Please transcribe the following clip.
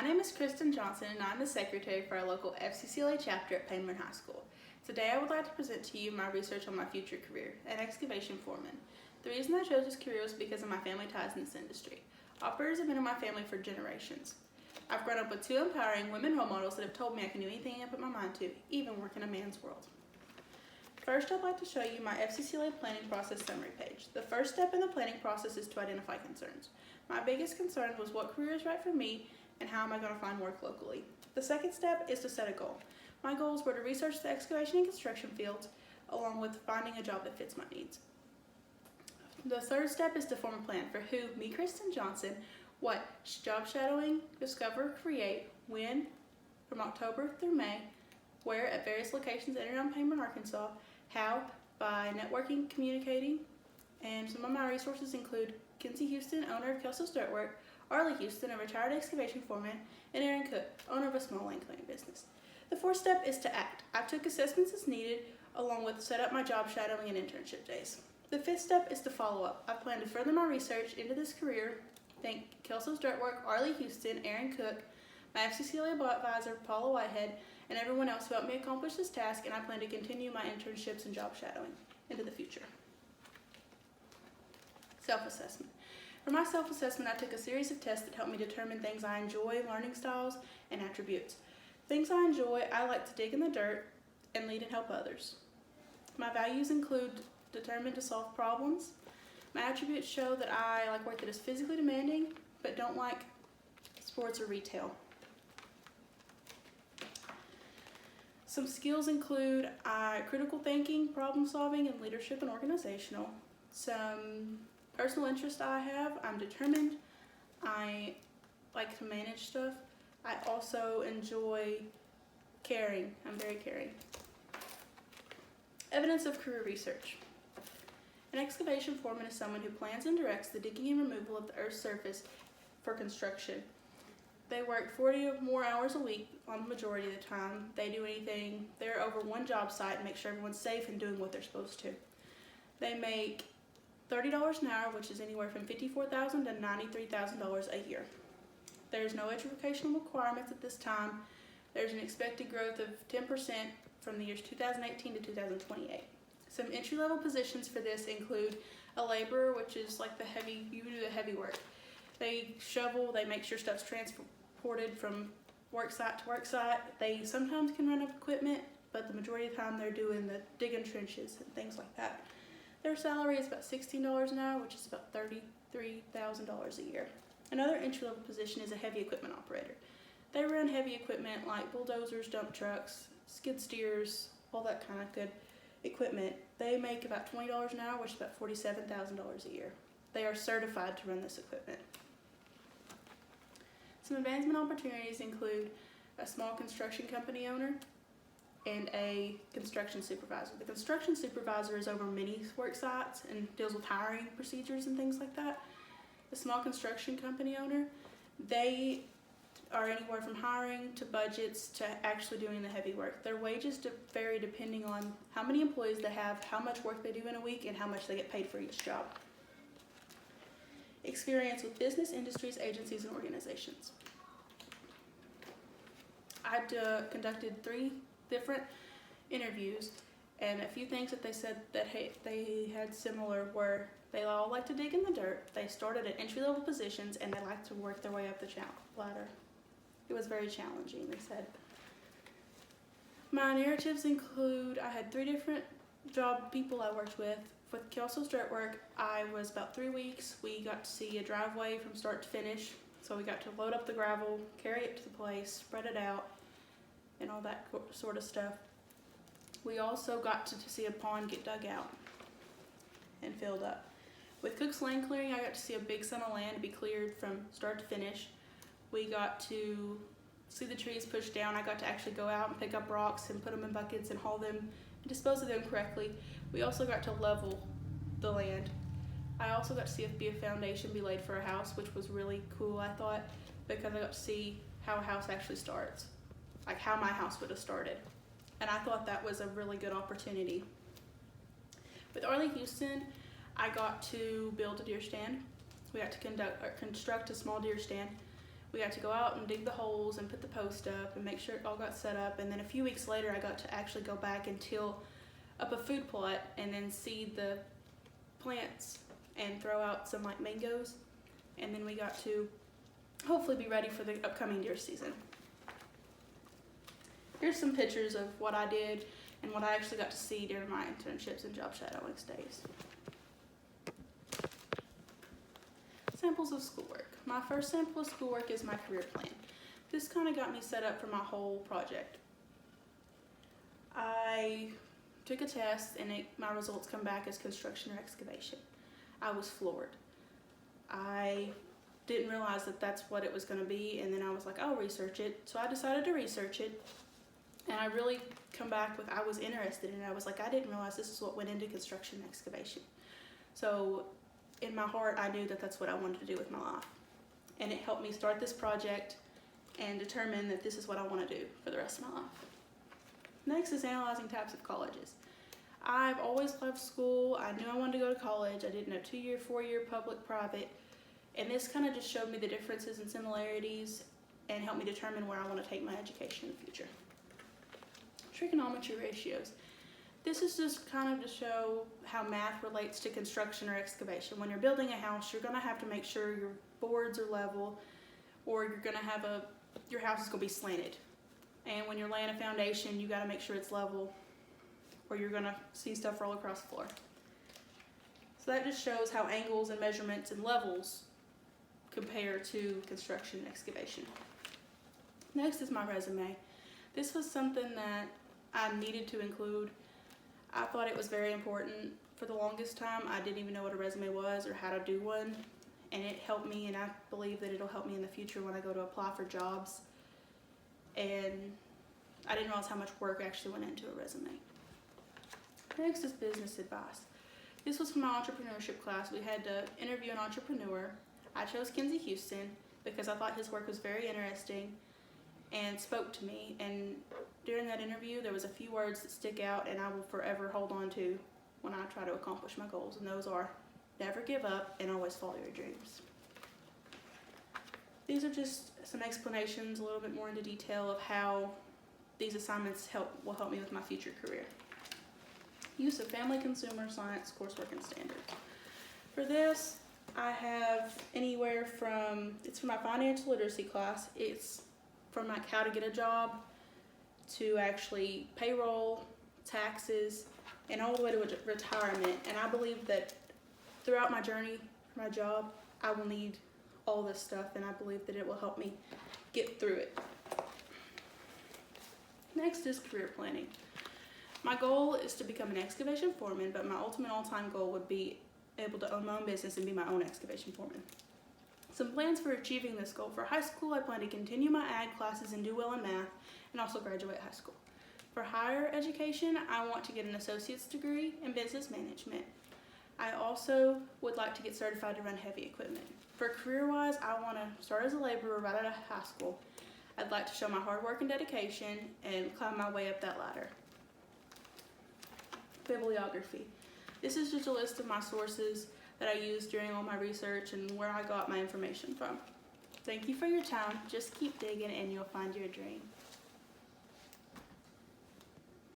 My name is Kristen Johnson and I'm the secretary for our local FCCLA chapter at Pangburn High School. Today I would like to present to you my research on my future career, an excavation foreman. The reason I chose this career was because of my family ties in this industry. Operators have been in my family for generations. I've grown up with two empowering women role models that have told me I can do anything I put my mind to, even work in a man's world. First, I'd like to show you my FCCLA planning process summary page. The first step in the planning process is to identify concerns. My biggest concern was what career is right for me and how am I going to find work locally. The second step is to set a goal. My goals were to research the excavation and construction fields along with finding a job that fits my needs. The third step is to form a plan for who, me, Kristen Johnson, what job shadowing, discover, create, when, from October through May, where at various locations in and around Pangburn, Arkansas, how, by networking, communicating, and some of my resources include Kinsey Houston, owner of Kelso's Dirtwork, Arlie Houston, a retired excavation foreman, and Aaron Cook, owner of a small land clearing business. The fourth step is to act. I took assessments as needed, along with set up my job shadowing and internship days. The fifth step is to follow up. I plan to further my research into this career. Thank Kelso's Dirtwork, Arlie Houston, Aaron Cook, my FCCLA advisor, Paula Whitehead, and everyone else who helped me accomplish this task, and I plan to continue my internships and job shadowing into the future. Self-assessment. For my self-assessment, I took a series of tests that helped me determine things I enjoy, learning styles, and attributes. Things I enjoy, I like to dig in the dirt and lead and help others. My values include determined to solve problems. My attributes show that I like work that is physically demanding, but don't like sports or retail. Some skills include critical thinking, problem solving, and leadership and organizational. Some personal interests I have, I'm determined. I like to manage stuff. I also enjoy caring. I'm very caring. Evidence of career research. An excavation foreman is someone who plans and directs the digging and removal of the Earth's surface for construction. They work 40 or more hours a week on the majority of the time. They do anything. They're over one job site and make sure everyone's safe and doing what they're supposed to. They make $30 an hour, which is anywhere from $54,000 to $93,000 a year. There's no educational requirements at this time. There's an expected growth of 10% from the years 2018 to 2028. Some entry-level positions for this include a laborer, which is like you do the heavy work. They shovel, they make sure stuff's transported from work site to work site. They sometimes can run up equipment, but the majority of the time they're doing the digging trenches and things like that. Their salary is about $16 an hour, which is about $33,000 a year. Another entry-level position is a heavy equipment operator. They run heavy equipment like bulldozers, dump trucks, skid steers, all that kind of good equipment. They make about $20 an hour, which is about $47,000 a year. They are certified to run this equipment. Some advancement opportunities include a small construction company owner and a construction supervisor. The construction supervisor is over many work sites and deals with hiring procedures and things like that. The small construction company owner, they are anywhere from hiring to budgets to actually doing the heavy work. Their wages vary depending on how many employees they have, how much work they do in a week, and how much they get paid for each job. Experience with business, industries, agencies, and organizations. I conducted 3 different interviews, and a few things that they said that they had similar were they all like to dig in the dirt, they started at entry-level positions, and they like to work their way up the ladder. It was very challenging, they said. My narratives include I had 3 different job people I worked with. With Kelso's Dirtwork, I was about 3 weeks. We got to see a driveway from start to finish, so we got to load up the gravel, carry it to the place, spread it out, and all that sort of stuff. We also got to see a pond get dug out and filled up. With Cook's Land Clearing, I got to see a big sum of land be cleared from start to finish. We got to see the trees pushed down. I got to actually go out and pick up rocks and put them in buckets and haul them and dispose of them correctly. We also got to level the land. I also got to see a foundation be laid for a house, which was really cool, I thought, because I got to see how a house actually starts, like how my house would have started. And I thought that was a really good opportunity. With Arlie Houston, I got to build a deer stand. We got to construct a small deer stand. We got to go out and dig the holes and put the post up and make sure it all got set up. And then a few weeks later, I got to actually go back and till up a food plot and then seed the plants and throw out some like mangoes. And then we got to hopefully be ready for the upcoming deer season. Here's some pictures of what I did and what I actually got to see during my internships and job shadowing days. Samples of schoolwork. My first sample of schoolwork is my career plan. This kind of got me set up for my whole project. I took a test and my results come back as construction or excavation. I was floored. I didn't realize that that's what it was going to be, and then I was like, I'll research it. So I decided to research it, and I really come back with I was interested in it. I was like, I didn't realize this is what went into construction and excavation. So in my heart, I knew that that's what I wanted to do with my life. And it helped me start this project and determine that this is what I want to do for the rest of my life. Next is analyzing types of colleges. I've always loved school. I knew I wanted to go to college. I did know 2-year, 4-year, public, private. And this kind of just showed me the differences and similarities and helped me determine where I want to take my education in the future. Trigonometry ratios. This is just kind of to show how math relates to construction or excavation. When you're building a house, you're going to have to make sure your boards are level, or you're going to have your house is going to be slanted. And when you're laying a foundation, you got to make sure it's level, or you're going to see stuff roll across the floor. So that just shows how angles and measurements and levels compare to construction and excavation. Next is my resume. This was something that I needed to include. I thought it was very important. For the longest time, I didn't even know what a resume was or how to do one, and it helped me, and I believe that it'll help me in the future when I go to apply for jobs. And I didn't realize how much work actually went into a resume. Next is business advice. This was from my entrepreneurship class. We had to interview an entrepreneur. I chose Kinsey Houston because I thought his work was very interesting and spoke to me. And during that interview, there was a few words that stick out and I will forever hold on to when I try to accomplish my goals. And those are never give up and always follow your dreams. These are just some explanations, a little bit more into detail of how these assignments will help me with my future career. Use of family consumer science coursework and standards. For this, I have anywhere from, it's for my financial literacy class, it's from like how to get a job to actually payroll, taxes, and all the way to retirement. And I believe that throughout my journey, my job, I will need all this stuff, and I believe that it will help me get through it. Next is career planning. My goal is to become an excavation foreman, but my ultimate all-time goal would be able to own my own business and be my own excavation foreman. Some plans for achieving this goal. For high school, I plan to continue my ag classes and do well in math, and also graduate high school. For higher education, I want to get an associate's degree in business management. I also would like to get certified to run heavy equipment. For career-wise, I want to start as a laborer right out of high school. I'd like to show my hard work and dedication and climb my way up that ladder. Bibliography. This is just a list of my sources that I used during all my research and where I got my information from. Thank you for your time. Just keep digging and you'll find your dream.